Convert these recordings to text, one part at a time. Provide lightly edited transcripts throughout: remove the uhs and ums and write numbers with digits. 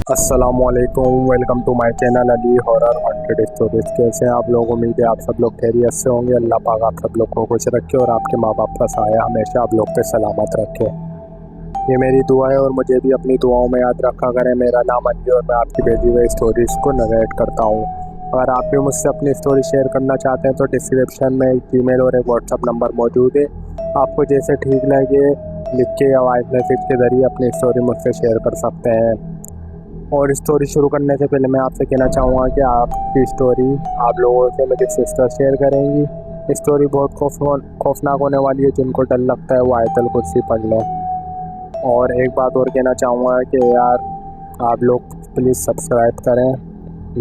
अस्सलामुअलैकुम, welcome to my channel Ali horror haunted stories. कैसे हैं आप लोग? उम्मीद है आप सब लोग खैरियत से होंगे। अल्लाह पाक आप सब लोग को खुश रखे और आपके माँ बाप का साया हमेशा आप लोग पे सलामत रखे। ये मेरी दुआ है और मुझे भी अपनी दुआओं में याद रखा करें। मेरा नाम अली और मैं आपकी भेजी हुई स्टोरीज़ को नरेट करता हूँ। अगर आप भी मुझसे अपनी स्टोरी शेयर करना चाहते हैं तो डिस्क्रिप्शन में एक ईमेल और एक व्हाट्सअप नंबर मौजूद है। आपको जैसे ठीक लगे लिख के या वॉइस मैसेज के ज़रिए अपनी स्टोरी मुझसे शेयर कर सकते हैं। और स्टोरी शुरू करने से पहले मैं आपसे कहना चाहूँगा कि आपकी स्टोरी आप लोगों से मेरी सिस्टर शेयर करेंगी। स्टोरी बहुत खौफनाक होने वाली है। जिनको डर लगता है वो आयतल कुर्सी पढ़ लो। और एक बात और कहना चाहूँगा कि यार आप लोग प्लीज़ सब्सक्राइब करें,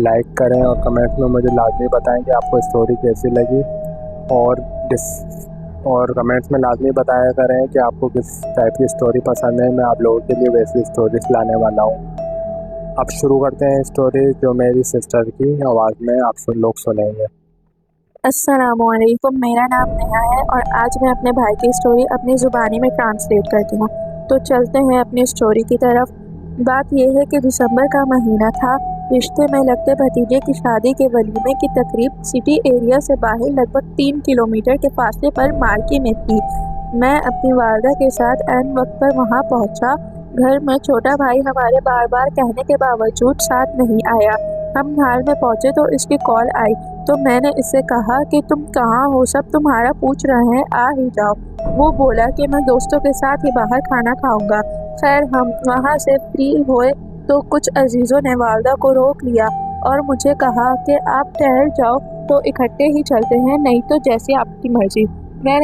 लाइक करें और कमेंट में मुझे लाजमी बताएं कि आपको स्टोरी कैसी लगी। और कमेंट्स में लाजमी बताया करें कि आपको किस टाइप की स्टोरी पसंद है। मैं आप लोगों के लिए वैसी स्टोरीज लाने वाला हूँ। अब शुरू करते हैं स्टोरी जो मेरी सिस्टर की आवाज़ में आप लोग सुनेंगे। अस्सलामुअलैकुम, मेरा नाम नेहा है और आज मैं अपने भाई की स्टोरी अपनी ज़ुबानी में ट्रांसलेट करती हूँ। तो चलते हैं अपनी स्टोरी की तरफ। बात यह है कि दिसंबर का महीना था। रिश्ते में लगते भतीजे की शादी के वलीमे की तकरीब सिटी एरिया से बाहर लगभग 3 किलोमीटर के फासले पर मार्की में थी। मैं अपनी वालदा के साथ ऐन वक्त पर वहाँ पहुँचा। घर में छोटा भाई हमारे बार बार कहने के बावजूद साथ नहीं आया। हम हाल में पहुँचे तो इसकी कॉल आई तो मैंने इससे कहा कि तुम कहाँ हो, सब तुम्हारा पूछ रहे हैं, आ ही जाओ। वो बोला कि मैं दोस्तों के साथ ही बाहर खाना खाऊंगा। खैर हम वहाँ से फ्री हुए तो कुछ अजीज़ों ने वालदा को रोक लिया और मुझे कहा कि आप ठहर जाओ तो इकट्ठे ही चलते हैं, नहीं तो जैसी आपकी मर्जी। मैं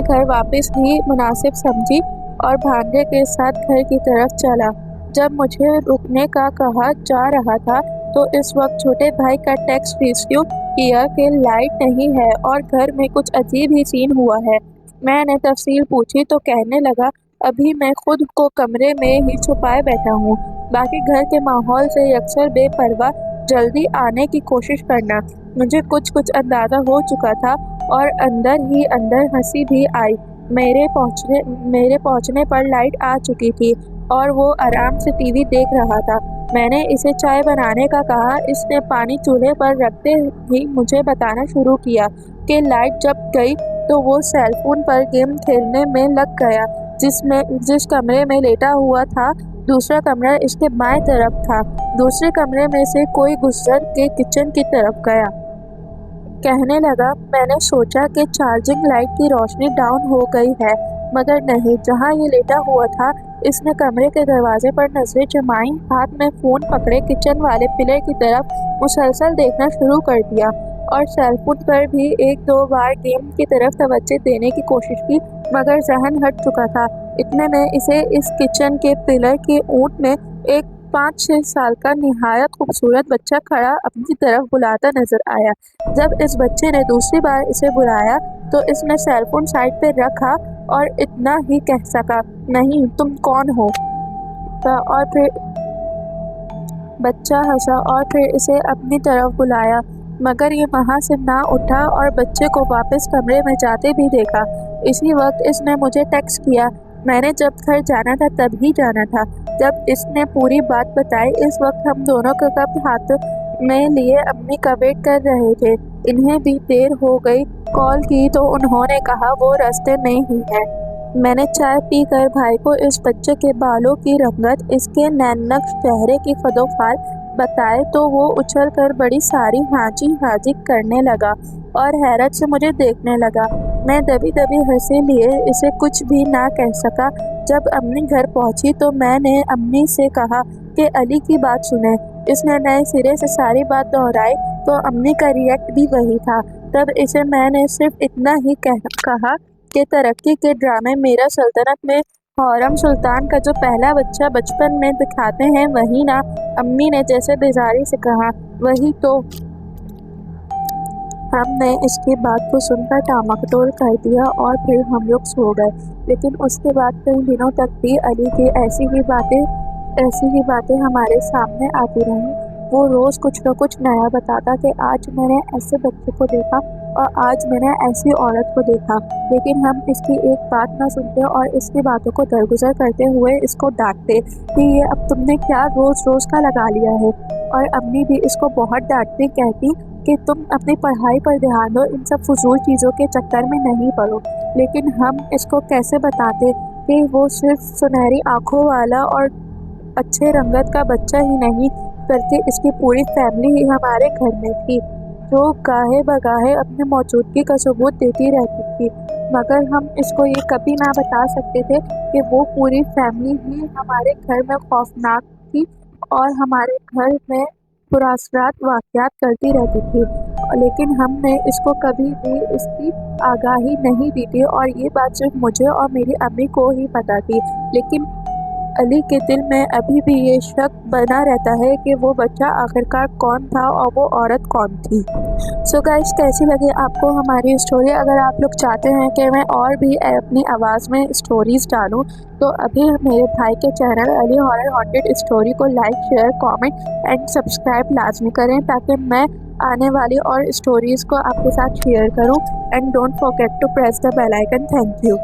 घर वापस ही मुनासिब समझी और भांजे के साथ घर की तरफ चला। जब मुझे रुकने का कहा जा रहा था तो इस वक्त छोटे भाई का टेक्स्ट रिसीव किया कि लाइट नहीं है और घर में कुछ अजीब ही सीन हुआ है। मैंने तफसील पूछी तो कहने लगा, अभी मैं खुद को कमरे में ही छुपाए बैठा हूँ, बाकी घर के माहौल से अक्सर बेपरवाह जल्दी आने की कोशिश करना। मुझे कुछ अंदाज़ा हो चुका था और अंदर ही अंदर हंसी भी आई। मेरे पहुंचने पर लाइट आ चुकी थी और वो आराम से टीवी देख रहा था। मैंने इसे चाय बनाने का कहा। इसने पानी चूल्हे पर रखते ही मुझे बताना शुरू किया कि लाइट जब गई तो वो सेलफोन पर गेम खेलने में लग गया। जिस कमरे में लेटा हुआ था दूसरा कमरा इसके बाएं तरफ था। दूसरे कमरे में से कोई गुजर के किचन की तरफ गया। कहने लगा, मैंने सोचा कि चार्जिंग लाइट की रोशनी डाउन हो गई है, मगर नहीं। जहाँ ये लेटा हुआ था इसने कमरे के दरवाजे पर नजरें जमाई, हाथ में फ़ोन पकड़े किचन वाले पिलर की तरफ मुसलसल देखना शुरू कर दिया और सेलफोन पर भी 1-2 बार गेम की तरफ तवज्जो देने की कोशिश की, मगर जहन हट चुका था। इतने में इसे इस किचन के पिलर की ऊंट में एक 5-6 साल का निहायत खूबसूरत बच्चा खड़ा अपनी तरफ बुलाता नजर आया। जब इस बच्चे ने दूसरी बार इसे बुलाया तो इसने सेलफोन साइड पे रखा और इतना ही कह सका, नहीं तुम कौन हो। और फिर बच्चा हंसा और फिर इसे अपनी तरफ बुलाया, मगर ये वहाँ से ना उठा और बच्चे को वापस कमरे में जाते भी देखा। इसी वक्त इसने मुझे टेक्स्ट किया। मैंने जब घर जाना था तब ही जाना था। जब इसने पूरी बात बताई, इस वक्त हम दोनों का कप हाथ में लिए अम्मी का वेट कर रहे थे। इन्हें भी देर हो गई। कॉल की तो उन्होंने कहा वो रास्ते में ही है। मैंने चाय पीकर भाई को इस बच्चे के बालों की रंगत, इसके नैननक्श चेहरे की खदोखाल बताए तो वो उछल कर बड़ी सारी हाजी हाजी करने लगा और हैरत से मुझे देखने लगा। मैं दबी दबी हंसे लिए इसे कुछ भी ना कह सका। जब अम्मी घर पहुंची तो मैंने अम्मी से कहा कि अली की बात सुने। इसने नए सिरे से सारी बात दोहराई तो अम्मी का रिएक्ट भी वही था। तब इसे मैंने सिर्फ इतना ही कहा कि तरक्की के ड्रामे मेरा सल्तनत में हौरम सुल्तान का जो पहला बच्चा बचपन में दिखाते हैं वही ना। अम्मी ने जैसे बेजारी से कहा, वही तो। हमने इसकी बात को सुनकर टामाटोल कर दिया और फिर हम लोग सो गए। लेकिन उसके बाद कई दिनों तक भी अली की ऐसी ही बातें हमारे सामने आती रहीं। वो रोज़ कुछ न कुछ नया बताता कि आज मैंने ऐसे बच्चे को देखा और आज मैंने ऐसी औरत को देखा। लेकिन हम इसकी एक बात ना सुनते और इसकी बातों को दरगुजर करते हुए इसको डांटते कि ये अब तुमने क्या रोज़ रोज़ का लगा लिया है। और अम्मी भी इसको बहुत डांटती, कहती कि तुम अपनी पढ़ाई पर ध्यान दो, इन सब फजूल चीज़ों के चक्कर में नहीं पड़ो। लेकिन हम इसको कैसे बताते कि वो सिर्फ सुनहरी आँखों वाला और अच्छे रंगत का बच्चा ही नहीं, बल्कि इसकी पूरी फैमिली ही हमारे घर में थी, जो गाहे बगाहे अपनी मौजूदगी का सबूत देती रहती थी। मगर हम इसको ये कभी ना बता सकते थे कि वो पूरी फैमिली ही हमारे घर में खौफनाक थी और हमारे घर में पुरस्रात वाक़यात करती रहती थी। लेकिन हमने इसको कभी भी इसकी आगाही नहीं दी थी और ये बात सिर्फ मुझे और मेरी अम्मी को ही पता थी। लेकिन अली के दिल में अभी भी ये शक बना रहता है कि वो बच्चा आखिरकार कौन था और वो औरत कौन थी। सो गाइस, कैसी लगी आपको हमारी स्टोरी? अगर आप लोग चाहते हैं कि मैं और भी अपनी आवाज़ में स्टोरीज़ डालूं, तो अभी मेरे भाई के channel Ali horror haunted story को like, share, comment and subscribe लाजमी करें, ताकि मैं आने वाली और स्टोरीज़ को आपके साथ शेयर करूं। And don't forget to press the bell icon. Thank you.